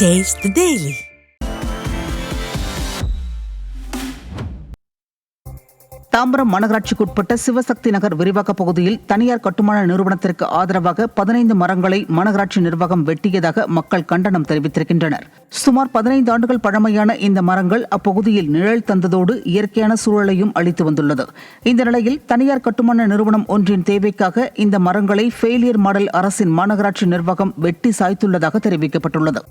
Taste the Daily. Tambaram மாநகராட்சிக்குட்பட்ட சிவசக்தி நகர் விரிவாக்க பகுதியில் தனியார் கட்டுமான நிறுவனத்திற்கு ஆதரவாக 15 மரங்களை மாநகராட்சி நிர்வாகம் வெட்டியதாக மக்கள் கண்டனம் தெரிவித்திருக்கின்றனர். சுமார் 15 ஆண்டுகள் பழமையான இந்த மரங்கள் அப்பகுதியில் நிழல் தந்ததோடு இயற்கையான சூழலையும் அளித்து வந்துள்ளது. இந்த நிலையில் தனியார் கட்டுமான நிறுவனம் ஒன்றின் தேவைக்காக இந்த மரங்களை ஃபெயிலியர் மாடல் அரசின் மாநகராட்சி நிர்வாகம் வெட்டி சாய்த்துள்ளதாக தெரிவிக்கப்பட்டுள்ளது.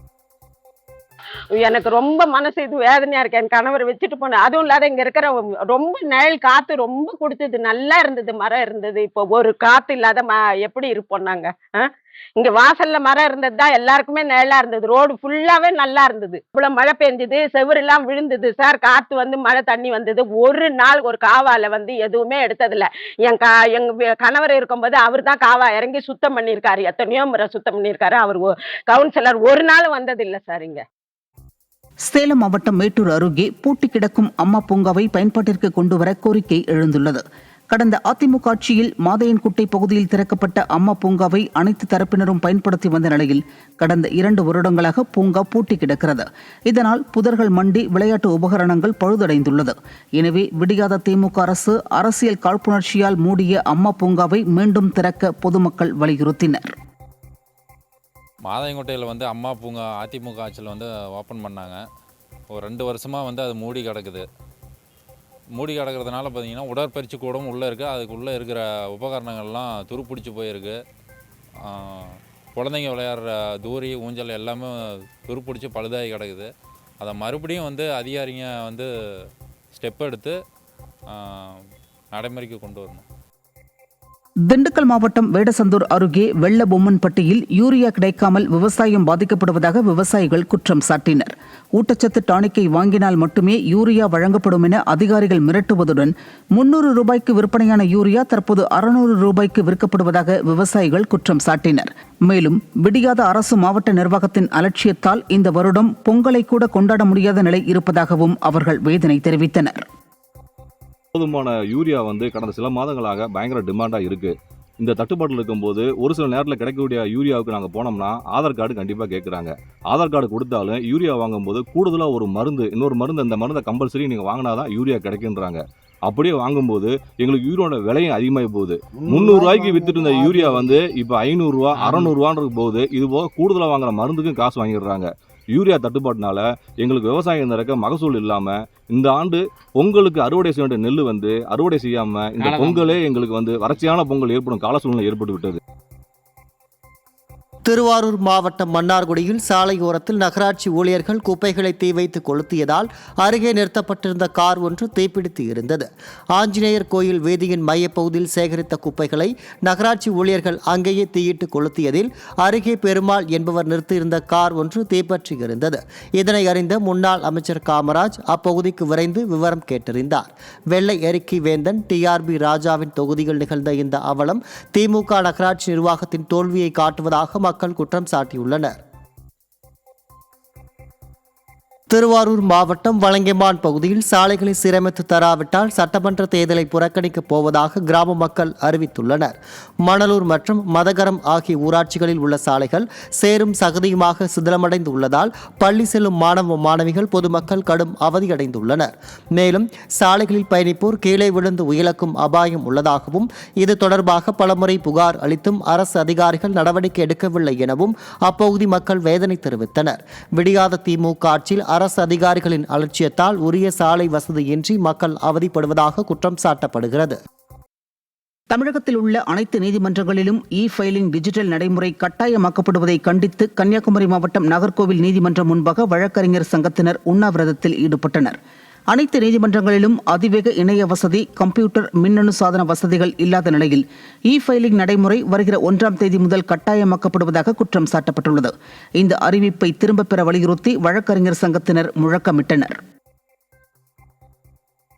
எனக்கு ரொம்ப மனசு இது வேதனையா இருக்கு. என் கணவர் வச்சுட்டு போன, அதுவும் இல்லாத இங்க இருக்கிற ரொம்ப நிழல் காத்து ரொம்ப கொடுத்தது, நல்லா இருந்தது, மரம் இருந்தது. இப்போ ஒரு காத்து இல்லாத எப்படி இருப்போம் நாங்க? இங்க வாசல்ல மரம் இருந்ததுதான் எல்லாருக்குமே நிழலா இருந்தது. ரோடு ஃபுல்லாவே நல்லா இருந்தது. இவ்வளவு மழை பெஞ்சது, செவுரு எல்லாம் விழுந்தது சார். காத்து வந்து மழை தண்ணி வந்தது. ஒரு நாள் ஒரு காவால வந்து எதுவுமே எடுத்ததில்ல. எங்க கணவர் இருக்கும்போது அவர் தான் காவா இறங்கி சுத்தம் பண்ணியிருக்காரு. எத்தனையோ முறை சுத்தம் பண்ணியிருக்காரு. அவர் கவுன்சிலர் ஒரு நாள் வந்தது இல்லை சார். இங்க சேலம் மாவட்டம் மேட்டூர் அருகே பூட்டி கிடக்கும் அம்மா பூங்காவை பயன்பாட்டிற்கு கொண்டுவர கோரிக்கை எழுந்துள்ளது. கடந்த அதிமுக ஆட்சியில் மாதையன்குட்டை பகுதியில் திறக்கப்பட்ட அம்மா பூங்காவை அனைத்து தரப்பினரும் பயன்படுத்தி வந்த நிலையில் கடந்த 2 வருடங்களாக பூங்கா பூட்டி கிடக்கிறது. இதனால் புதர்கள் மண்டி விளையாட்டு உபகரணங்கள் பழுதடைந்துள்ளது. எனவே விடியாத திமுக அரசு அரசியல் காழ்ப்புணர்ச்சியால் மூடிய அம்மா பூங்காவை மீண்டும் திறக்க பொதுமக்கள் வலியுறுத்தினர். மாதாயங்கோட்டையில் வந்து அம்மா பூங்கா அதிமுக ஆட்சியில் வந்து ஓப்பன் பண்ணாங்க. ஒரு 2 வருஷமாக வந்து அது மூடி கிடக்குது. மூடி கிடக்கிறதுனால பார்த்திங்கன்னா உடற்பயிற்சி கூடவும் உள்ளே இருக்குது. அதுக்குள்ளே இருக்கிற உபகரணங்கள்லாம் துருப்பிடிச்சு போயிருக்கு. குழந்தைங்க விளையாடுற தூரி ஊஞ்சல் எல்லாமே துருப்பிடிச்சு பழுதாகி கிடக்குது. அதை மறுபடியும் வந்து அதிகாரிங்க வந்து ஸ்டெப் எடுத்து நடைமுறைக்கு கொண்டு வரணும். திண்டுக்கல் மாவட்டம் வேடசந்தூர் அருகே வெள்ளபொம்மன்பட்டியில் யூரியா கிடைக்காமல் விவசாயம் பாதிக்கப்படுவதாக விவசாயிகள் குற்றம் சாட்டினர். ஊட்டச்சத்து டானிக்கை வாங்கினால் மட்டுமே யூரியா வழங்கப்படும் என அதிகாரிகள் மிரட்டுவதுடன் 300 ரூபாய்க்கு விற்பனையான யூரியா தற்போது 600 ரூபாய்க்கு விற்கப்படுவதாக விவசாயிகள் குற்றம் சாட்டினர். மேலும் விடியாத அரசு மாவட்ட நிர்வாகத்தின் அலட்சியத்தால் இந்த வருடம் பொங்கலை கூட கொண்டாட முடியாத நிலை இருப்பதாகவும் அவர்கள் வேதனை தெரிவித்தனர். போதுமான யூரியா வந்து கடந்த சில மாதங்களாக பயங்கர டிமாண்டாக இருக்குது. இந்த தட்டுப்பாட்டில் இருக்கும்போது ஒரு சில நேரத்தில் கிடைக்கக்கூடிய யூரியாவுக்கு நாங்கள் போனோம்னா ஆதார் கார்டு கண்டிப்பாக கேட்குறாங்க. ஆதார் கார்டு கொடுத்தாலும் யூரியா வாங்கும்போது கூடுதலாக ஒரு மருந்து, இன்னொரு மருந்து, அந்த மருந்தை கம்பல்சரி நீங்கள் வாங்கினா தான் யூரியா கிடைக்குன்றாங்க. அப்படியே வாங்கும்போது எங்களுக்கு யூரியாவோட விலையும் அதிகமாகி போகுது. 300 ரூபாய்க்கு வித்துட்டு இருந்த யூரியா வந்து இப்போ 500 ரூபா 600 ரூபான்றது போகுது. இது போக கூடுதலாக வாங்குற மருந்துக்கும் காசு வாங்கிடுறாங்க. யூரியா தட்டுப்பாட்டினால எங்களுக்கு விவசாயம் நடக்க மகசூல் இல்லாமல் இந்த ஆண்டு பொங்கலுக்கு அறுவடை செய்ய வேண்டிய நெல் வந்து அறுவடை செய்யாமல் இந்த பொங்கலே எங்களுக்கு வந்து வறட்சியான பொங்கல் ஏற்படும் கால சூழ்நிலை ஏற்பட்டு விட்டது. திருவாரூர் மாவட்டம் மன்னார்குடியில் சாலையோரத்தில் நகராட்சி ஊழியர்கள் குப்பைகளை தீ வைத்து கொளுத்தியதால் அருகே நிறுத்தப்பட்டிருந்த கார் ஒன்று தீப்பிடித்து இருந்தது. ஆஞ்சநேயர் கோயில் வீதியின் மையப்பகுதியில் சேகரித்த குப்பைகளை நகராட்சி ஊழியர்கள் அங்கேயே தீயிட்டு கொளுத்தியதில் அருகே பெருமாள் என்பவர் நிறுத்தியிருந்த கார் ஒன்று தீப்பற்றி இருந்தது. இதனை அறிந்த முன்னாள் அமைச்சர் காமராஜ் அப்பகுதிக்கு விரைந்து விவரம் கேட்டறிந்தார். வெள்ளை எரிக்கி வேந்தன், TRB ராஜாவின் தொகுதியில் நிகழ்ந்த இந்த அவலம் திமுக நகராட்சி நிர்வாகத்தின் தோல்வியை காட்டுவதாக மக்கள் குற்றம் சாட்டியுள்ளனர். திருவாரூர் மாவட்டம் வலங்கைமான் பகுதியில் சாலைகளை சீரமைத்து தராவிட்டால் சட்டமன்ற தேர்தலை புறக்கணிக்கப் போவதாக கிராம மக்கள் அறிவித்துள்ளனர். மணலூர் மற்றும் மதகரம் ஆகிய ஊராட்சிகளில் உள்ள சாலைகள் சேரும் சகதியுமாக சிதிலமடைந்து உள்ளதால் பள்ளி செல்லும் மாணவ மாணவிகள் பொதுமக்கள் கடும் அவதியடைந்துள்ளனர். மேலும் சாலைகளில் பயணிப்போர் கீழே விழுந்து உயிரிழக்கும் அபாயம் உள்ளதாகவும் இது தொடர்பாக பலமுறை புகார் அளித்தும் அரசு அதிகாரிகள் நடவடிக்கை எடுக்கவில்லை எனவும் அப்பகுதி மக்கள் வேதனை தெரிவித்தனர். விடியாத திமுக ஆட்சியில் அரசு அதிகாரிகளின் அலட்சியத்தால் உரிய சாலை வசதியின்றி மக்கள் அவதிப்படுவதாக குற்றம் சாட்டப்படுகிறது. தமிழகத்தில் உள்ள அனைத்து நீதிமன்றங்களிலும் ஃபைலிங் டிஜிட்டல் நடைமுறை கட்டாயமாக்கப்படுவதை கண்டித்து கன்னியாகுமரி மாவட்டம் நாகர்கோவில் நீதிமன்றம் முன்பாக வழக்கறிஞர் சங்கத்தினர் உண்ணாவிரதத்தில் ஈடுபட்டனர். அனைத்து நீதிமன்றங்களிலும் அதிவேக இணைய வசதி, கம்ப்யூட்டர், மின்னணு சாதன வசதிகள் இல்லாத நிலையில் ஃபைலிங் நடைமுறை வருகிற 1ஆம் தேதி முதல் கட்டாயமாக்கப்படுவதாக குற்றம் சாட்டப்பட்டுள்ளது. இந்த அறிவிப்பை திரும்பப் பெற வலியுறுத்தி வழக்கறிஞர் சங்கத்தினர் முழக்கமிட்டனர்.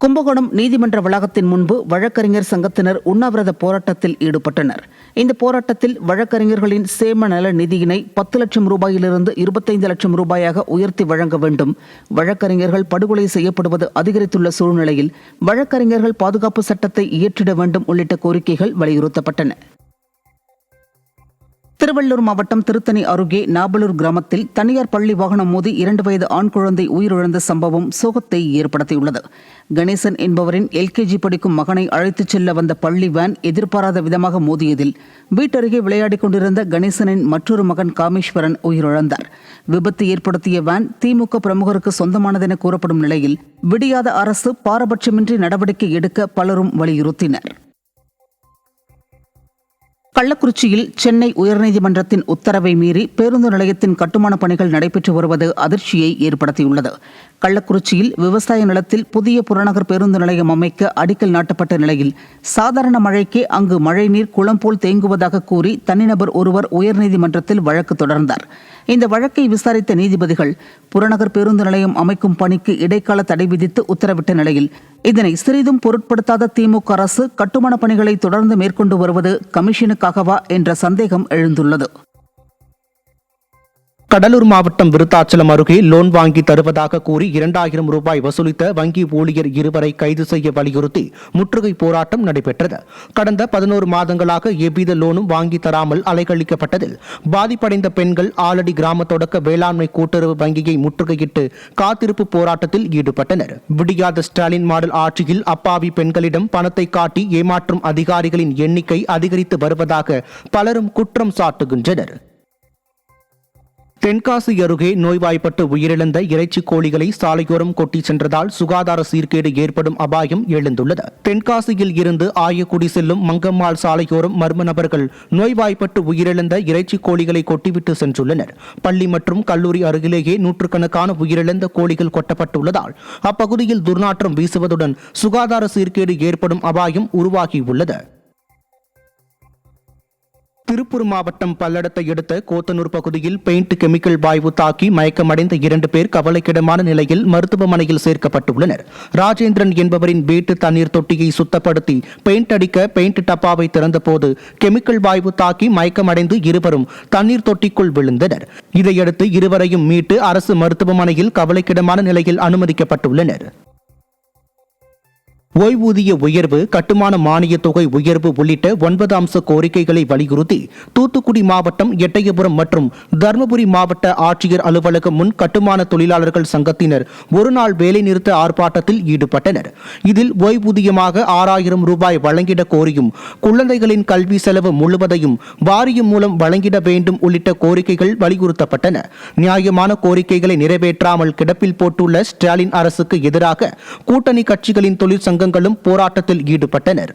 கும்பகோணம் நீதிமன்ற வளாகத்தின் முன்பு வழக்கறிஞர் சங்கத்தினர் உண்ணாவிரத போராட்டத்தில் ஈடுபட்டனர். இந்த போராட்டத்தில் வழக்கறிஞர்களின் சேம நல நிதியினை 10 லட்சம் ரூபாயிலிருந்து 25 லட்சம் ரூபாயாக உயர்த்தி வழங்க வேண்டும், வழக்கறிஞர்கள் படுகொலை செய்யப்படுவது அதிகரித்துள்ள சூழ்நிலையில் வழக்கறிஞர்கள் பாதுகாப்பு சட்டத்தை இயற்றிட வேண்டும் உள்ளிட்ட கோரிக்கைகள் வலியுறுத்தப்பட்டன. திருவள்ளூர் மாவட்டம் திருத்தணி அருகே நாபலூர் கிராமத்தில் தனியார் பள்ளி வாகனம் மோதி 2 வயது ஆண் குழந்தை உயிரிழந்த சம்பவம் சோகத்தை ஏற்படுத்தியுள்ளது. கணேசன் என்பவரின் எல்கேஜி படிக்கும் மகனை அழைத்துச் செல்ல வந்த பள்ளி வேன் எதிர்பாராத விதமாக மோதியதில் வீட்டருகே விளையாடிக் கொண்டிருந்த கணேசனின் மற்றொரு மகன் காமேஸ்வரன் உயிரிழந்தார். விபத்து ஏற்படுத்திய வேன் திமுக பிரமுகருக்கு சொந்தமானதென கூறப்படும் நிலையில் விடியாத அரசு பாரபட்சமின்றி நடவடிக்கை எடுக்க பலரும் வலியுறுத்தினர். கள்ளக்குறிச்சியில் சென்னை உயர்நீதிமன்றத்தின் உத்தரவை மீறி பேருந்து நிலையத்தின் கட்டுமான பணிகள் நடைபெற்று வருவது அதிர்ச்சியை ஏற்படுத்தியுள்ளது. கள்ளக்குறிச்சியில் விவசாய நிலத்தில் புதிய புறநகர் பேருந்து நிலையம் அமைக்க அடிக்கல் நாட்டப்பட்ட நிலையில் சாதாரண மழைக்கே அங்கு மழைநீர் குளம் போல் தேங்குவதாக கூறி தனிநபர் ஒருவர் உயர்நீதிமன்றத்தில் வழக்கு தொடர்ந்தார். இந்த வழக்கை விசாரித்த நீதிபதிகள் புறநகர் பேருந்து நிலையம் அமைக்கும் பணிக்கு இடைக்கால தடை விதித்து உத்தரவிட்ட நிலையில் இதனை சிறிதும் பொருட்படுத்தாத திமுக அரசு கட்டுமான பணிகளை தொடர்ந்து மேற்கொண்டு வருவது கமிஷனுக்காகவா என்ற சந்தேகம் எழுந்துள்ளது. கடலூர் மாவட்டம் விருத்தாச்சலம் அருகே லோன் வாங்கி தருவதாக கூறி 2000 ரூபாய் வசூலித்த வங்கி ஊழியர் 2 கைது செய்ய வலியுறுத்தி முற்றுகை போராட்டம் நடைபெற்றது. கடந்த 11 மாதங்களாக எவ்வித லோனும் வாங்கி தராமல் அலைக்கழிக்கப்பட்டதில் பாதிப்படைந்த பெண்கள் ஆலடி கிராம தொடக்க வேளாண்மை கூட்டுறவு வங்கியை முற்றுகையிட்டு காத்திருப்பு போராட்டத்தில் ஈடுபட்டனர். விடியாத ஸ்டாலின் மாடல் ஆட்சியில் அப்பாவி பெண்களிடம் பணத்தை காட்டி ஏமாற்றும் அதிகாரிகளின் எண்ணிக்கை அதிகரித்து வருவதாக பலரும் குற்றம் சாட்டுகின்றனர். தென்காசி அருகே நோய்வாய்ப்பட்டு உயிரிழந்த இறைச்சி கோழிகளை சாலையோரம் கொட்டி சென்றதால் சுகாதார சீர்கேடு ஏற்படும் அபாயம் எழுந்துள்ளது. தென்காசியில் இருந்து ஆயக்குடி செல்லும் மங்கம்மாள் சாலையோரம் மர்ம நபர்கள் நோய்வாய்ப்பட்டு உயிரிழந்த இறைச்சி கோழிகளை கொட்டிவிட்டு சென்றுள்ளனர். பள்ளி மற்றும் கல்லூரி அருகிலேயே நூற்றுக்கணக்கான உயிரிழந்த கோழிகள் கொட்டப்பட்டுள்ளதால் அப்பகுதியில் துர்நாற்றம் வீசுவதுடன் சுகாதார சீர்கேடு ஏற்படும் அபாயம் உருவாகியுள்ளது. திருப்பூர் மாவட்டம் பல்லடத்தை அடுத்த கோத்தனூர் பகுதியில் பெயிண்ட் கெமிக்கல் வாயு தாக்கி மயக்கமடைந்த 2 பேர் கவலைக்கிடமான நிலையில் மருத்துவமனையில் சேர்க்கப்பட்டுள்ளனர். ராஜேந்திரன் என்பவரின் வீட்டு தண்ணீர் தொட்டியை சுத்தப்படுத்தி பெயிண்ட் அடிக்க பெயிண்ட் டப்பாவை திறந்தபோது கெமிக்கல் வாயு தாக்கி மயக்கமடைந்து இருவரும் தண்ணீர் தொட்டிக்குள் விழுந்தனர். இதையடுத்து இருவரையும் மீட்டு அரசு மருத்துவமனையில் கவலைக்கிடமான நிலையில் அனுமதிக்கப்பட்டுள்ளனர். ஓய்வூதிய உயர்வு, கட்டுமான மானிய தொகை உயர்வு உள்ளிட்ட 9 அம்ச கோரிக்கைகளை வலியுறுத்தி தூத்துக்குடி மாவட்டம் எட்டயபுரம் மற்றும் தருமபுரி மாவட்ட ஆட்சியர் அலுவலகம் முன் கட்டுமான தொழிலாளர்கள் சங்கத்தினர் ஒருநாள் வேலைநிறுத்த ஆர்ப்பாட்டத்தில் ஈடுபட்டனர். இதில் ஓய்வூதியமாக 6000 ரூபாய் வழங்கிட கோரியும் குழந்தைகளின் கல்வி செலவு முழுவதையும் வாரியம் மூலம் வழங்கிட வேண்டும் உள்ளிட்ட கோரிக்கைகள் வலியுறுத்தப்பட்டன. நியாயமான கோரிக்கைகளை நிறைவேற்றாமல் கிடப்பில் போட்டுள்ள ஸ்டாலின் அரசுக்கு எதிராக கூட்டணி கட்சிகளின் தொழிற்சங்க போராட்டத்தில் ஈடுபட்டனர்.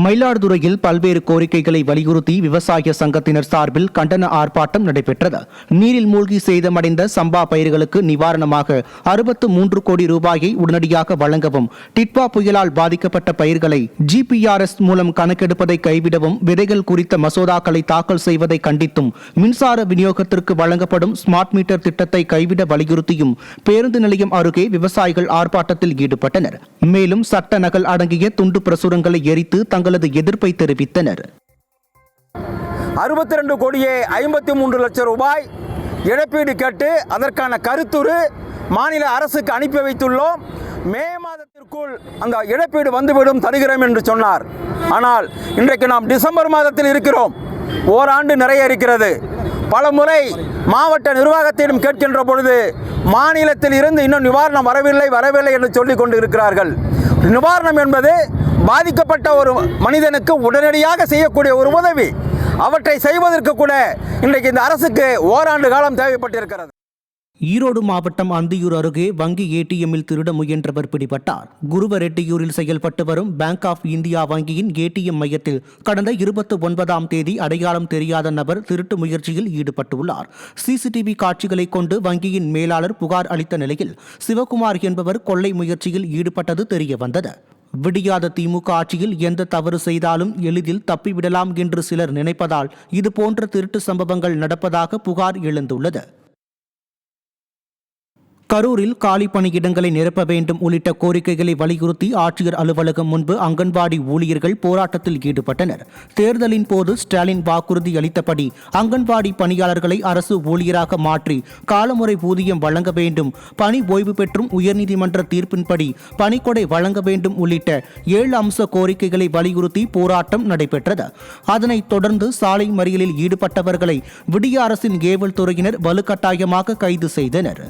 மயிலாடுதுறையில் பல்வேறு கோரிக்கைகளை வலியுறுத்தி விவசாய சங்கத்தினர் சார்பில் கண்டன ஆர்ப்பாட்டம் நடைபெற்றது. நீரில் மூழ்கி சேதமடைந்த சம்பா பயிர்களுக்கு நிவாரணமாக 63 கோடி ரூபாயை உடனடியாக வழங்கவும், டிட்வா புயலால் பாதிக்கப்பட்ட பயிர்களை GPRS மூலம் கணக்கெடுப்பதை கைவிடவும், விதைகள் குறித்த மசோதாக்களை தாக்கல் செய்வதை கண்டித்தும், மின்சார விநியோகத்திற்கு வழங்கப்படும் ஸ்மார்ட் மீட்டர் திட்டத்தை கைவிட வலியுறுத்தியும் பேருந்து நிலையம் அருகே விவசாயிகள் ஆர்ப்பாட்டத்தில் ஈடுபட்டனர். மேலும் சட்ட நகல் அடங்கிய துண்டு பிரசுரங்களை எரித்து தங்களது எதிர்ப்பை தெரிவித்தனர். 62 கோடியே 53 லட்சம் ரூபாய் இழப்பீடு கேட்டு அதற்கான கருத்துரு மாநில அரசுக்கு அனுப்பி வைத்துள்ளோம். மே மாதத்திற்குள் அந்த இழப்பீடு வந்துவிடும், தருகிறோம் என்று சொன்னார். ஆனால் இன்றைக்கு நாம் டிசம்பர் மாதத்தில் இருக்கிறோம். ஓராண்டு நிறைய இருக்கிறது. பல முறை மாவட்ட நிர்வாகத்திடம் கேட்கின்ற பொழுது மாநிலத்தில் இருந்து இன்னும் நிவாரணம் வரவில்லை என்று சொல்லிக் கொண்டு இருக்கிறார்கள். நிவாரணம் என்பது பாதிக்கப்பட்ட ஒரு மனிதனுக்கு உடனடியாக செய்யக்கூடிய ஒரு உதவி. அவற்றை செய்வதற்கு கூட இன்றைக்கு இந்த அரசுக்கு ஓராண்டு காலம் தேவைப்பட்டிருக்கிறது. ஈரோடு மாவட்டம் அந்தியூர் அருகே வங்கி ஏடிஎம்மில் திருட முயன்றவர் பிடிபட்டார். குருவரெட்டியூரில் செயல்பட்டு வரும் பேங்க் ஆஃப் இந்தியா வங்கியின் ஏடிஎம் மையத்தில் கடந்த 29ஆம் தேதி அடையாளம் தெரியாத நபர் திருட்டு முயற்சியில் ஈடுபட்டுள்ளார். சிசிடிவி காட்சிகளை கொண்டு வங்கியின் மேலாளர் புகார் அளித்த நிலையில் சிவகுமார் என்பவர் கொள்ளை முயற்சியில் ஈடுபட்டது தெரியவந்தது. விடியாத திமுக ஆட்சியில் எந்த தவறு செய்தாலும் எளிதில் தப்பிவிடலாம் என்று சிலர் நினைப்பதால் இதுபோன்ற திருட்டு சம்பவங்கள் நடப்பதாக புகார் எழுந்துள்ளது. கரூரில் காலி பணியிடங்களை நிரப்ப வேண்டும் உள்ளிட்ட கோரிக்கைகளை வலியுறுத்தி ஆட்சியர் அலுவலகம் முன்பு அங்கன்வாடி ஊழியர்கள் போராட்டத்தில் ஈடுபட்டனர். தேர்தலின் போது ஸ்டாலின் வாக்குறுதி அளித்தபடி அங்கன்வாடி பணியாளர்களை அரசு ஊழியராக மாற்றி காலமுறை ஊதியம் வழங்க வேண்டும், பணி ஓய்வு பெற்றும் உயர்நீதிமன்ற தீர்ப்பின்படி பணிக்கொடை வழங்க வேண்டும் உள்ளிட்ட 7 அம்ச கோரிக்கைகளை வலியுறுத்தி போராட்டம் நடைபெற்றது. அதனைத் தொடர்ந்து சாலை மறியலில் ஈடுபட்டவர்களை விடிய அரசின் ஏவல் துறையினர் வலுக்கட்டாயமாக கைது செய்தனர்.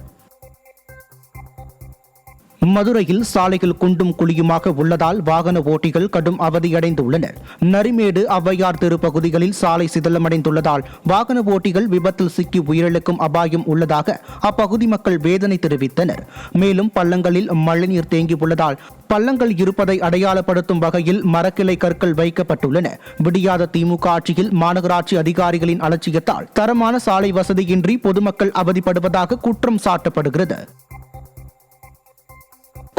மதுரையில் சாலைகள் குண்டும் குழியுமாக உள்ளதால் வாகன ஓட்டிகள் கடும் அவதியடைந்துள்ளனர். நரிமேடு, ஔவையார் தெரு பகுதிகளில் சாலை சிதிலமடைந்துள்ளதால் வாகன ஓட்டிகள் விபத்தில் சிக்கி உயிரிழக்கும் அபாயம் உள்ளதாக அப்பகுதி மக்கள் வேதனை தெரிவித்தனர். மேலும் பள்ளங்களில் மழைநீர் தேங்கியுள்ளதால் பள்ளங்கள் இருப்பதை அடையாளப்படுத்தும் வகையில் மரக்கிளை கற்கள் வைக்கப்பட்டுள்ளன. விடியாத திமுக ஆட்சியில் மாநகராட்சி அதிகாரிகளின் அலட்சியத்தால் தரமான சாலை வசதியின்றி பொதுமக்கள் அவதிப்படுவதாக குற்றம் சாட்டப்படுகிறது.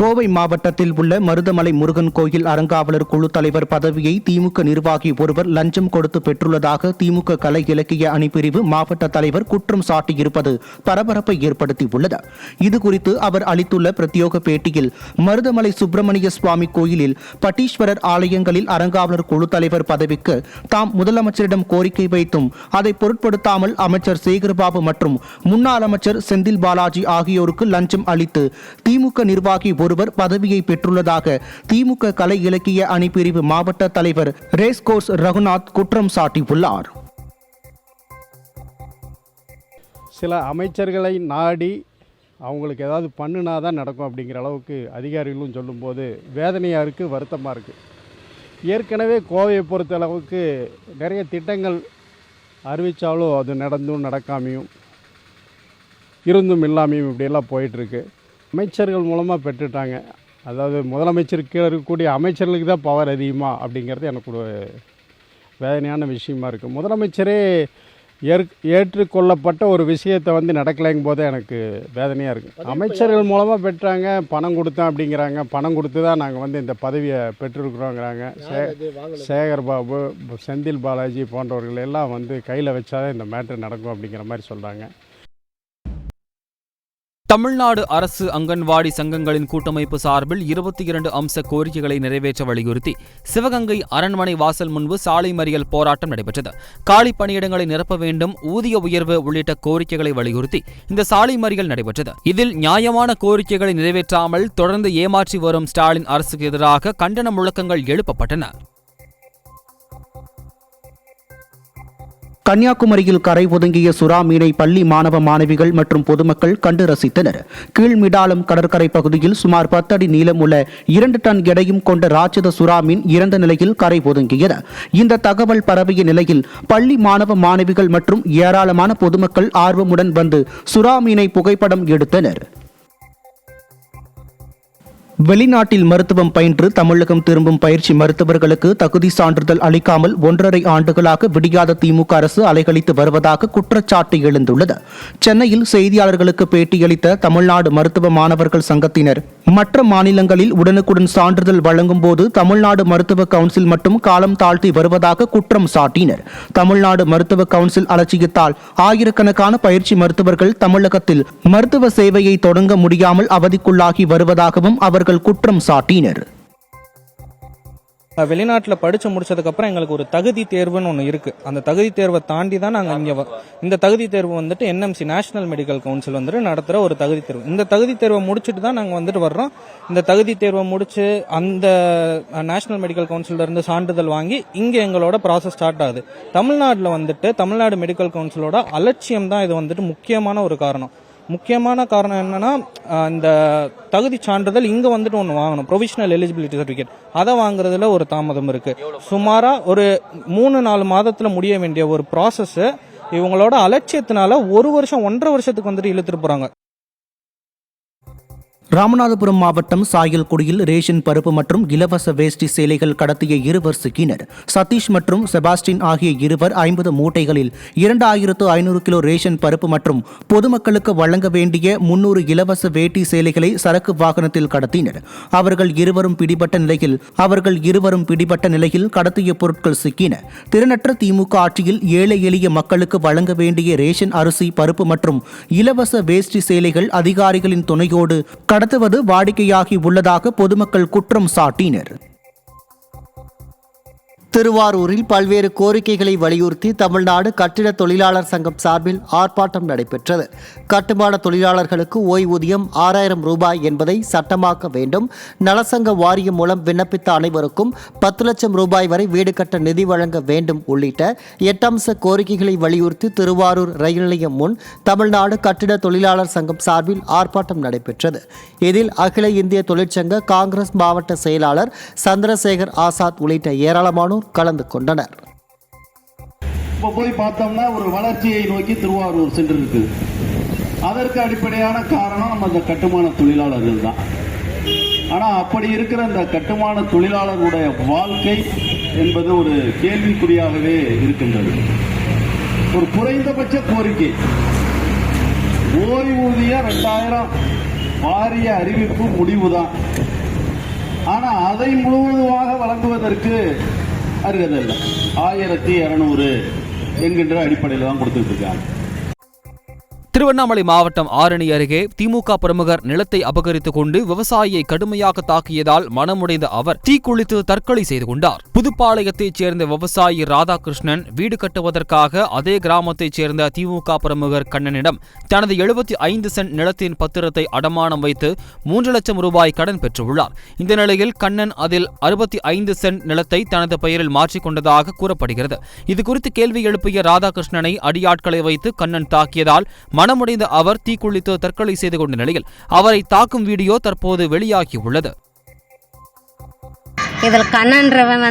கோவை மாவட்டத்தில் உள்ள மருதமலை முருகன் கோயில் அறங்காவலர் குழு தலைவர் பதவியை திமுக நிர்வாகி ஒருவர் லஞ்சம் கொடுத்து பெற்றுள்ளதாக திமுக கலை இலக்கிய அணிப்பிரிவு மாவட்ட தலைவர் குற்றம் சாட்டியிருப்பது பரபரப்பை ஏற்படுத்தியுள்ளது. இதுகுறித்து அவர் அளித்துள்ள பிரத்யோக பேட்டியில், மருதமலை சுப்பிரமணிய சுவாமி கோயிலில் பட்டீஸ்வரர் ஆலயங்களில் அறங்காவலர் குழு தலைவர் பதவிக்கு தாம் முதலமைச்சரிடம் கோரிக்கை வைத்தும் அதை பொருட்படுத்தாமல் அமைச்சர் சேகர்பாபு மற்றும் முன்னாள் அமைச்சர் செந்தில் பாலாஜி ஆகியோருக்கு லஞ்சம் அளித்து திமுக நிர்வாகி ஒருவர் பதவியை பெற்றுள்ளதாக திமுக கலை இலக்கிய அணிப்பிரிவு மாவட்ட தலைவர் ரேஸ்கோர்ஸ் ரகுநாத் குற்றம் சாட்டியுள்ளார். சில அமைச்சர்களை நாடி அவங்களுக்கு ஏதாவது பண்ணுனா தான் நடக்கும் அப்படிங்கிற அளவுக்கு அதிகாரிகளும் சொல்லும்போது வேதனையாக இருக்குது, வருத்தமாக இருக்குது. ஏற்கனவே கோவையை பொறுத்த அளவுக்கு நிறைய திட்டங்கள் அறிவித்தாலும் அது நடந்தும் நடக்காமையும் இருந்தும் இல்லாமையும் இப்படியெல்லாம் போயிட்டுருக்கு. அமைச்சர்கள் மூலமாக பெற்றுட்டாங்க. அதாவது முதலமைச்சருக்கு கீழே இருக்கக்கூடிய அமைச்சர்களுக்கு தான் பவர் அதிகமாக அப்படிங்கிறது எனக்கு ஒரு வேதனையான விஷயமா இருக்குது. முதலமைச்சரே ஏற்றுக்கொள்ளப்பட்ட ஒரு விஷயத்தை நடக்கலைங்கும் போது எனக்கு வேதனையாக இருக்குது. அமைச்சர்கள் மூலமாக பெற்றாங்க, பணம் கொடுத்தேன் அப்படிங்கிறாங்க. பணம் கொடுத்து தான் நாங்கள் இந்த பதவியை பெற்றிருக்கிறோங்கிறாங்க. சேகர்பாபு, செந்தில் பாலாஜி போன்றவர்கள் எல்லாம் கையில் வச்சாதான் இந்த மேட்ரு நடக்கும் அப்படிங்கிற மாதிரி சொல்கிறாங்க. தமிழ்நாடு அரசு அங்கன்வாடி சங்கங்களின் கூட்டமைப்பு சார்பில் 22 அம்ச கோரிக்கைகளை நிறைவேற்ற வலியுறுத்தி சிவகங்கை அரண்மனை வாசல் முன்பு சாலை மறியல் போராட்டம் நடைபெற்றது. காலி பணியிடங்களை நிரப்ப வேண்டும், ஊதிய உயர்வு உள்ளிட்ட கோரிக்கைகளை வலியுறுத்தி இந்த சாலை மறியல் நடைபெற்றது. இதில் நியாயமான கோரிக்கைகளை நிறைவேற்றாமல் தொடர்ந்து ஏமாற்றி வரும் ஸ்டாலின் அரசுக்கு எதிராக கண்டன முழக்கங்கள் எழுப்பப்பட்டன. கன்னியாகுமரியில் கரை ஒதுங்கிய சுறா மீனை பள்ளி மாணவ மாணவிகள் மற்றும் பொதுமக்கள் கண்டு ரசித்தனர். கீழ்மிடாலம் கடற்கரை பகுதியில் சுமார் 10 அடி நீளம் உள்ள 2 டன் எடையும் கொண்ட ராட்சத சுறா மீன் இறந்த நிலையில் கரை ஒதுங்கியது. இந்த தகவல் பரவிய நிலையில் பள்ளி மாணவ மாணவிகள் மற்றும் ஏராளமான பொதுமக்கள் ஆர்வமுடன் வந்து சுறா மீனை புகைப்படம் எடுத்தனர். வெளிநாட்டில் மருத்துவம் பயின்று தமிழகம் திரும்பும் பயிற்சி மருத்துவர்களுக்கு தகுதி சான்றிதழ் அளிக்காமல் 1.5 ஆண்டுகளாக விடியாத திமுக அரசு அலைகழித்து வருவதாக குற்றச்சாட்டு எழுந்துள்ளது. சென்னையில் செய்தியாளர்களுக்கு பேட்டியளித்த தமிழ்நாடு மருத்துவ மாணவர்கள் சங்கத்தினர், மற்ற மாநிலங்களில் உடனுக்குடன் சான்றிதழ் வழங்கும் போது தமிழ்நாடு மருத்துவ கவுன்சில் மட்டும் காலம் தாழ்த்தி வருவதாக குற்றம் சாட்டினர். தமிழ்நாடு மருத்துவ கவுன்சில் அலட்சியத்தால் ஆயிரக்கணக்கான பயிற்சி மருத்துவர்கள் தமிழகத்தில் மருத்துவ சேவையை தொடங்க முடியாமல் அவதிக்குள்ளாகி வருவதாகவும் அவர்கள் குற்றம் சாட்டினர். வெளிநாட்டில் படித்து முடிச்சதுக்கப்புறம் எங்களுக்கு ஒரு தகுதி தேர்வுன்னு ஒன்று இருக்குது. அந்த தகுதி தேர்வை தாண்டி தான் நாங்கள் இங்கே இந்த தகுதி தேர்வு என்எம்சி நேஷனல் மெடிக்கல் கவுன்சில் நடத்துகிற ஒரு தகுதி தேர்வு. இந்த தகுதி தேர்வை முடிச்சுட்டு தான் நாங்கள் வர்றோம். இந்த தகுதி தேர்வை முடிச்சு அந்த நேஷனல் மெடிக்கல் கவுன்சிலிருந்து சான்றிதழ் வாங்கி இங்கே எங்களோட ப்ராசஸ் ஸ்டார்ட் ஆகுது. தமிழ்நாட்டில் தமிழ்நாடு மெடிக்கல் கவுன்சிலோட அலட்சியம் தான் இது முக்கியமான ஒரு காரணம். முக்கியமான காரணம் என்னன்னா, இந்த தகுதி சான்றிதழ் இங்கே ஒன்று வாங்கணும், ப்ரொவிஷனல் எலிஜிபிலிட்டி சர்டிஃபிகேட். அதை வாங்குறதுல ஒரு தாமதம் இருக்கு. சுமாராக ஒரு 3-4 மாதத்தில் முடிய வேண்டிய ஒரு ப்ராசஸ் இவங்களோட அலட்சியத்தினால 1 வருஷம் 1.5 வருஷத்துக்கு இழுத்துட்டு போறாங்க. ராமநாதபுரம் மாவட்டம் சாயல்குடியில் ரேஷன் பருப்பு மற்றும் இலவச வேஷ்டி சேலைகள் கடத்திய இருவர் சிக்கினர். சதீஷ் மற்றும் செபாஸ்டின் ஆகிய இருவர் 50 மூட்டைகளில் 2500 கிலோ ரேஷன் பருப்பு மற்றும் பொதுமக்களுக்கு வழங்க வேண்டிய 300 இலவச வேட்டி சேலைகளை சரக்கு வாகனத்தில் கடத்தினர். அவர்கள் இருவரும் பிடிபட்ட நிலையில் கடத்திய பொருட்கள் சிக்கின. திறனற்ற திமுக ஆட்சியில் ஏழை எளிய மக்களுக்கு வழங்க வேண்டிய ரேஷன் அரிசி, பருப்பு மற்றும் இலவச வேஷ்டி சேலைகள் அதிகாரிகளின் துணையோடு கடத்துவது வாடிக்கையாகி உள்ளதாக பொதுமக்கள் குற்றம் சாட்டினர். திருவாரூரில் பல்வேறு கோரிக்கைகளை வலியுறுத்தி தமிழ்நாடு கட்டிட தொழிலாளர் சங்கம் சார்பில் ஆர்ப்பாட்டம் நடைபெற்றது. கட்டுமான தொழிலாளர்களுக்கு ஓய்வூதியம் 6000 ரூபாய் என்பதை சட்டமாக்க வேண்டும். நலசங்க வாரியம் மூலம் விண்ணப்பித்த அனைவருக்கும் 10 லட்சம் ரூபாய் வரை வீடு கட்ட நிதி வழங்க வேண்டும் உள்ளிட்ட 8 அம்ச கோரிக்கைகளை வலியுறுத்தி திருவாரூர் ரயில் நிலையம் முன் தமிழ்நாடு கட்டிட தொழிலாளர் சங்கம் சார்பில் ஆர்ப்பாட்டம் நடைபெற்றது. இதில் அகில இந்திய தொழிற்சங்க காங்கிரஸ் மாவட்ட செயலாளர் சந்திரசேகர் ஆசாத் உள்ளிட்ட ஏராளமானோர் கலந்து கொண்டனர். இப்போ போய் பார்த்தோம்னா ஒரு வளர்ச்சியை நோக்கி திருவாரூர் சென்று இருக்கு. அதற்கு அடிப்படையான காரணம் நம்ம அந்த கட்டுமான தொழிலாளர்கள் தான். ஆனா அப்படி இருக்கிற அந்த கட்டுமான தொழிலாளர்களுடைய வாழ்க்கை என்பது ஒரு கேள்விக்குறியாகவே இருக்கின்றது. ஒரு குறைந்தபட்ச கோரிக்கை ஓய்வூதியம் 2000 வாரிய அறிவிப்பு முடிவுதான். ஆனா அதை முழுவதுமாக வழங்குவதற்கு அருகதில்லை. 1200 என்கின்ற அடிப்படையில் தான் கொடுத்துட்டு இருக்காங்க. திருவண்ணாமலை மாவட்டம் ஆரணி அருகே திமுக பிரமுகர் நிலத்தை அபகரித்துக் கொண்டு விவசாயியை கடுமையாக தாக்கியதால் மனமுடைந்த அவர் தீக்குளித்து தற்கொலை செய்து கொண்டார். புதுப்பாளையத்தைச் சேர்ந்த விவசாயி ராதாகிருஷ்ணன் வீடு கட்டுவதற்காக அதே கிராமத்தைச் சேர்ந்த திமுக பிரமுகர் கண்ணனிடம் தனது 75 சென்ட் நிலத்தின் பத்திரத்தை அடமானம் வைத்து 3 லட்சம் ரூபாய் கடன் பெற்றுள்ளார். இந்த நிலையில் கண்ணன் அதில் 65 சென்ட் நிலத்தை தனது பெயரில் மாற்றிக்கொண்டதாக கூறப்படுகிறது. இதுகுறித்து கேள்வி எழுப்பிய ராதாகிருஷ்ணனை அடியாட்களை வைத்து கண்ணன் தாக்கியதால் மனமுடைந்த அவர் தீக்குளித்து தற்கொலை செய்து கொண்ட நிலையில் அவரை தாக்கும் வீடியோ தற்போது வெளியாகியுள்ளது. இதில் கண்ணன்றவன்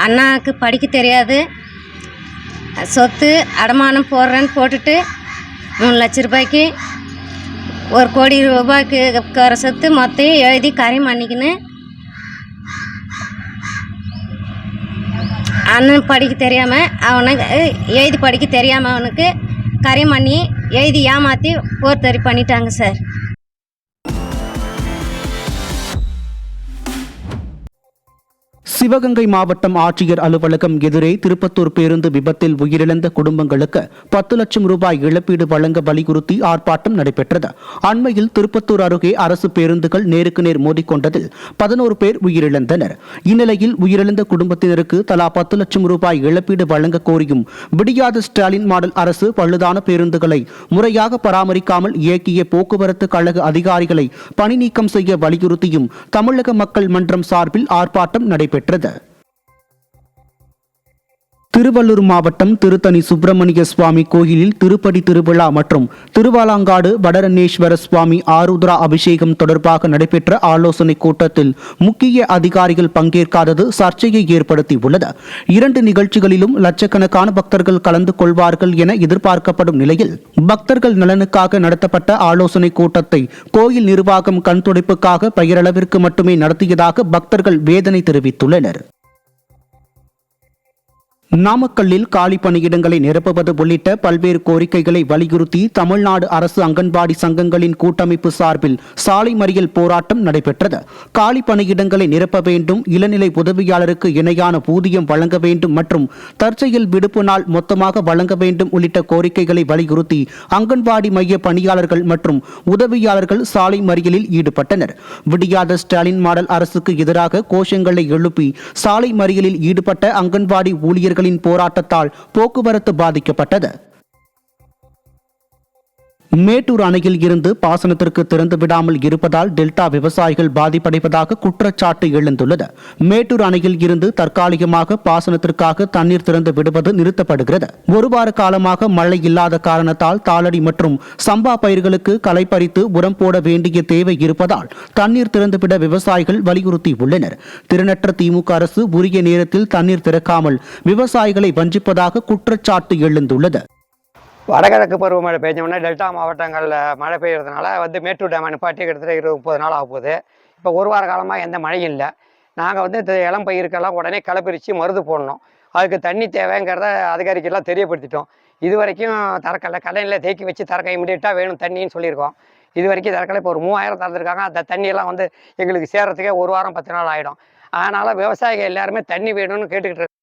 அண்ணாவுக்கு படிக்க தெரியாது, சொத்து அடமானம் போடுறேன்னு போட்டுட்டு 3 லட்சம் ரூபாய்க்கு 1 கோடி ரூபாய்க்கு சொத்து மொத்தம் எழுதி கரையும் பண்ணிக்கின்னு அண்ணன் படிக்க தெரியாமல் எழுதி படிக்க தெரியாமல் அவனுக்கு கரையும் பண்ணி எழுதி ஏமாற்றி போர்த்தறி பண்ணிட்டாங்க சார். சிவகங்கை மாவட்டம் ஆட்சியர் அலுவலகம் எதிரே திருப்பத்தூர் பேருந்து விபத்தில் உயிரிழந்த குடும்பங்களுக்கு 10 லட்சம் ரூபாய் இழப்பீடு வழங்க வலியுறுத்தி ஆர்ப்பாட்டம் நடைபெற்றது. அண்மையில் திருப்பத்தூர் அருகே அரசு பேருந்துகள் நேருக்கு நேர் மோதிக்கொண்டதில் 11 பேர் உயிரிழந்தனர். இந்நிலையில் உயிரிழந்த குடும்பத்தினருக்கு தலா 10 லட்சம் ரூபாய் இழப்பீடு வழங்க கோரியும் விடியாத ஸ்டாலின் மாடல் அரசு பழுதான பேருந்துகளை முறையாக பராமரிக்காமல் இயக்கிய போக்குவரத்து கழக அதிகாரிகளை பணி நீக்கம் செய்ய வலியுறுத்தியும் தமிழக மக்கள் மன்றம் சார்பில் ஆர்ப்பாட்டம் நடைபெற்றது. திருவள்ளூர் மாவட்டம் திருத்தணி சுப்பிரமணிய சுவாமி கோயிலில் திருப்படி திருவிழா மற்றும் திருவாலாங்காடு வடரண்ணேஸ்வர சுவாமி ஆருத்ரா அபிஷேகம் தொடர்பாக நடைபெற்ற ஆலோசனை கூட்டத்தில் முக்கிய அதிகாரிகள் பங்கேற்காதது சர்ச்சையை ஏற்படுத்தியுள்ளது. 2 நிகழ்ச்சிகளிலும் லட்சக்கணக்கான பக்தர்கள் கலந்து கொள்வார்கள் என எதிர்பார்க்கப்படும் நிலையில் பக்தர்கள் நலனுக்காக நடத்தப்பட்ட ஆலோசனை கூட்டத்தை கோயில் நிர்வாகம் கண்துடைப்புக்காக பெயரளவிற்கு மட்டுமே நடத்தியதாக பக்தர்கள் வேதனை தெரிவித்துள்ளனர். நாமக்கல்லில் காலி பணியிடங்களை நிரப்புவது உள்ளிட்ட பல்வேறு கோரிக்கைகளை வலியுறுத்தி தமிழ்நாடு அரசு அங்கன்வாடி சங்கங்களின் கூட்டமைப்பு சார்பில் சாலை மறியல் போராட்டம் நடைபெற்றது. காலி பணியிடங்களை நிரப்ப வேண்டும், இளநிலை உதவியாளருக்கு இணையான ஊதியம் வழங்க வேண்டும் மற்றும் தற்செயல் விடுப்பு நாள் மொத்தமாக வழங்க வேண்டும் உள்ளிட்ட கோரிக்கைகளை வலியுறுத்தி அங்கன்வாடி மைய பணியாளர்கள் மற்றும் உதவியாளர்கள் சாலை மறியலில் ஈடுபட்டனர். விடியாத ஸ்டாலின் மாடல் அரசுக்கு எதிராக கோஷங்களை எழுப்பி சாலை மறியலில் ஈடுபட்ட அங்கன்வாடி ஊழியர்கள் போராட்டத்தால் போக்குவரத்து பாதிக்கப்பட்டது. மேட்டூர் அணையில் இருந்து பாசனத்திற்கு திறந்து விடாமல் இருப்பதால் டெல்டா விவசாயிகள் பாதிப்படைவதாக குற்றச்சாட்டு எழுந்துள்ளது. மேட்டூர் அணையில் இருந்து தற்காலிகமாக பாசனத்திற்காக தண்ணீர் திறந்து விடுவது நிறுத்தப்படுகிறது. 1 வார காலமாக மழை இல்லாத காரணத்தால் தாளடி மற்றும் சம்பா பயிர்களுக்கு களை பறித்து உரம் போட வேண்டிய தேவை இருப்பதால் தண்ணீர் திறந்துவிட விவசாயிகள் வலியுறுத்தியுள்ளனர். திறனற்ற திமுக அரசு உரிய நேரத்தில் தண்ணீர் திறக்காமல் விவசாயிகளை வஞ்சிப்பதாக குற்றச்சாட்டு எழுந்துள்ளது. வடகிழக்கு பருவமழை பெஞ்சோடனே டெல்டா மாவட்டங்களில் மழை பெய்யறதுனால வந்து மேட்டூர் டேமை நிப்பாட்டி கிட்டத்தட்ட 20-30 நாள் ஆக போகுது. இப்போ ஒரு வார காலமாக எந்த மழையும் இல்லை. நாங்கள் வந்து இந்த இளம் பயிருக்கெல்லாம் உடனே களை பிரித்து மருந்து போடணும். அதுக்கு தண்ணி தேவைங்கிறத அதிகாரிக்கெல்லாம் தெரியப்படுத்திட்டோம். இது வரைக்கும் தரக்கலை கலையில் தேக்கி வச்சு தரக்க இமிடியேட்டாக வேணும் தண்ணின்னு சொல்லியிருக்கோம். இது வரைக்கும் தரக்கலை இப்போ ஒரு 3000 திறந்துருக்காங்க. அந்த தண்ணியெல்லாம் வந்து எங்களுக்கு சேர்கிறதுக்கே ஒரு வாரம் 10 நாள் ஆகிடும். அதனால் விவசாயிகள் எல்லாருமே தண்ணி வேணும்னு கேட்டுக்கிட்டு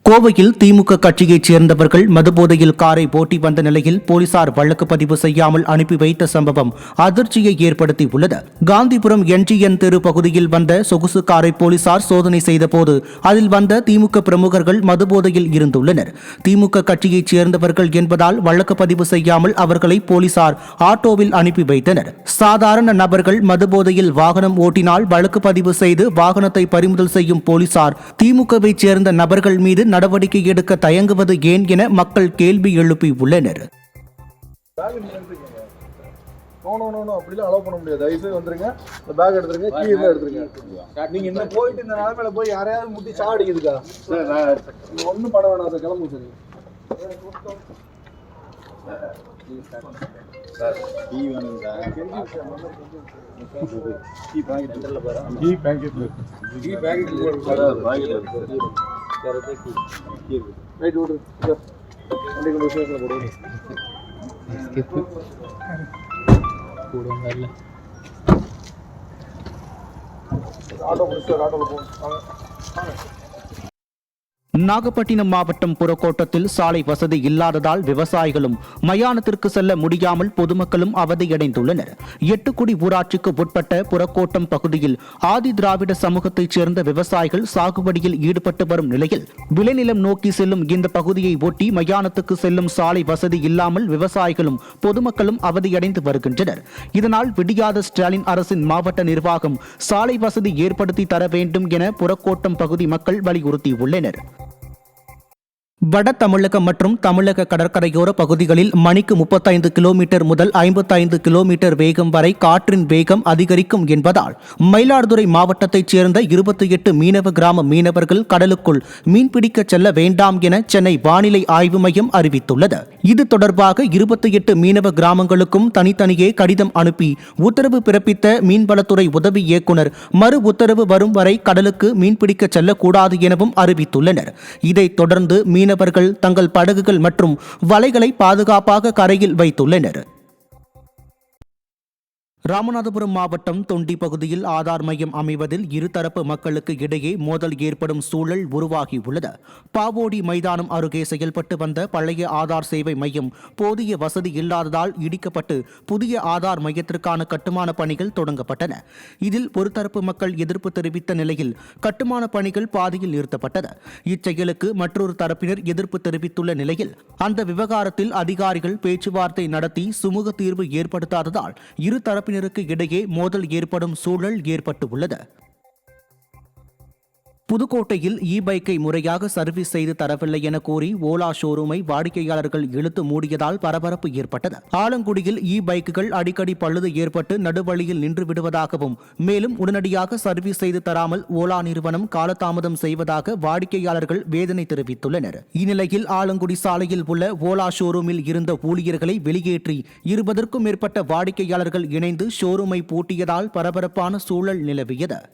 கோவையில் திமுக கட்சியைச் சேர்ந்தவர்கள் மதுபோதையில் காரை ஓட்டி வந்த நிலையில் போலீசார் வழக்கு பதிவு செய்யாமல் அனுப்பி வைத்த சம்பவம் அதிர்ச்சியை ஏற்படுத்தியுள்ளது. காந்திபுரம் NGN தெரு பகுதியில் வந்த சொகுசு காரை போலீசார் சோதனை செய்தபோது அதில் வந்த திமுக பிரமுகர்கள் மதுபோதையில் இருந்துள்ளனர். திமுக கட்சியைச் சேர்ந்தவர்கள் என்பதால் வழக்கு பதிவு செய்யாமல் அவர்களை போலீசார் ஆட்டோவில் அனுப்பி வைத்தனர். சாதாரண நபர்கள் மதுபோதையில் வாகனம் ஓட்டினால் வழக்கு பதிவு செய்து வாகனத்தை பறிமுதல் செய்யும் போலீசார் திமுகவைச் சேர்ந்த நபர்கள் மீது நடவடிக்கை எடுக்க தயங்குவது ஏன் என மக்கள் கேள்வி எழுப்பியுள்ளனர். அப்படிலாம் அலோவ் பண்ண முடியாது. தயவுசெய்து வந்துருங்க, இந்த பேக் எடுத்துருங்க, கீ இருந்தா எடுத்துருங்க. நீங்க என்ன போயிட்டு இந்த நிலைமையில போய் யாரையாவது முட்டி சாவடிக்குதுக்கா? நீங்க ஒன்றும் பண்ண வேணாம் சார், கிளம்புங்க சார். கீ வேணும் சார். கீ பாக்கெட்ல பாரு. கீ பாக்கெட்ல ரைட் ஓடு சார். வண்டி கொண்டு ஸ்டேஷன்ல போடுங்க. போடுங்க. ஆட்டோ புடிச்சு ஆட்டோல போங்க. நாகப்பட்டினம் மாவட்டம் புறக்கோட்டத்தில் சாலை வசதி இல்லாததால் விவசாயிகளும் மயானத்திற்கு செல்ல முடியாமல் பொதுமக்களும் அவதியடைந்துள்ளனர். எட்டுக்குடி ஊராட்சிக்கு உட்பட்ட புறக்கோட்டம் பகுதியில் ஆதி திராவிட சமூகத்தைச் சேர்ந்த விவசாயிகள் சாகுபடியில் ஈடுபட்டு வரும் நிலையில் விளைநிலம் நோக்கி செல்லும் இந்த பகுதியை ஒட்டி மயானத்துக்கு செல்லும் சாலை வசதி இல்லாமல் விவசாயிகளும் பொதுமக்களும் அவதியடைந்து வருகின்றனர். இதனால் விடியாத ஸ்டாலின் அரசின் மாவட்ட நிர்வாகம் சாலை வசதி ஏற்படுத்தி தர வேண்டும் என புறக்கோட்டம் பகுதி மக்கள் வலியுறுத்தியுள்ளனர். வட தமிழகம் மற்றும் தமிழக கடற்கரையோர பகுதிகளில் மணிக்கு 35 கிலோமீட்டர் முதல் 55 கிலோமீட்டர் வேகம் வரை காற்றின் வேகம் அதிகரிக்கும் என்பதால் மயிலாடுதுறை மாவட்டத்தைச் சேர்ந்த 28 மீனவ கிராம மீனவர்கள் கடலுக்குள் மீன்பிடிக்க செல்ல வேண்டாம் என சென்னை வானிலை ஆய்வு மையம் அறிவித்துள்ளது. இது தொடர்பாக 28 மீனவ கிராமங்களுக்கும் தனித்தனியே கடிதம் அனுப்பி உத்தரவு பிறப்பித்த மீன்வளத்துறை உதவி இயக்குநர் மறு உத்தரவு வரும் வரை கடலுக்கு மீன்பிடிக்க செல்லக்கூடாது எனவும் அறிவித்துள்ளனர். இதைத் தொடர்ந்து மீனவர்கள் தங்கள் படகுகள் மற்றும் வலைகளை பாதுகாப்பாக கரையில் வைத்துள்ளனர். ராமநாதபுரம் மாவட்டம் தொண்டி பகுதியில் ஆதார் மையம் அமைவதில் இருதரப்பு மக்களுக்கு இடையே மோதல் ஏற்படும் சூழல் உருவாகியுள்ளது. பாவோடி மைதானம் அருகே செயல்பட்டு வந்த பழைய ஆதார் சேவை மையம் போதிய வசதி இல்லாததால் இடிக்கப்பட்டு புதிய ஆதார் மையத்திற்கான கட்டுமான பணிகள் தொடங்கப்பட்டன. இதில் ஒரு தரப்பு மக்கள் எதிர்ப்பு தெரிவித்த நிலையில் கட்டுமான பணிகள் பாதியில் நிறுத்தப்பட்டது. இச்செயலுக்கு மற்றொரு தரப்பினர் எதிர்ப்பு தெரிவித்துள்ள நிலையில் அந்த விவகாரத்தில் அதிகாரிகள் பேச்சுவார்த்தை நடத்தி சுமூக தீர்வு ஏற்படுத்தாததால் இரு தரப்பினருக்கு இடையே மோதல் ஏற்படும் சூழல் ஏற்பட்டுள்ளது. புதுக்கோட்டையில் பைக்கை முறையாக சர்வீஸ் செய்து தரவில்லை என கூறி ஓலா ஷோரூமை வாடிக்கையாளர்கள் இழுத்து மூடியதால் பரபரப்பு ஏற்பட்டது. ஆலங்குடியில் பைக்குகள் அடிக்கடி பழுது ஏற்பட்டு நடுவழியில் நின்று விடுவதாகவும் மேலும் உடனடியாக சர்வீஸ் செய்து தராமல் ஓலா நிறுவனம் காலதாமதம் செய்வதாக வாடிக்கையாளர்கள் வேதனை தெரிவித்துள்ளனர். இந்நிலையில் ஆலங்குடி சாலையில் உள்ள ஓலா ஷோரூமில் இருந்த ஊழியர்களை வெளியேற்றி 20க்கும் மேற்பட்ட வாடிக்கையாளர்கள் இணைந்து ஷோரூமை பூட்டியதால் பரபரப்பான சூழல் நிலவியது.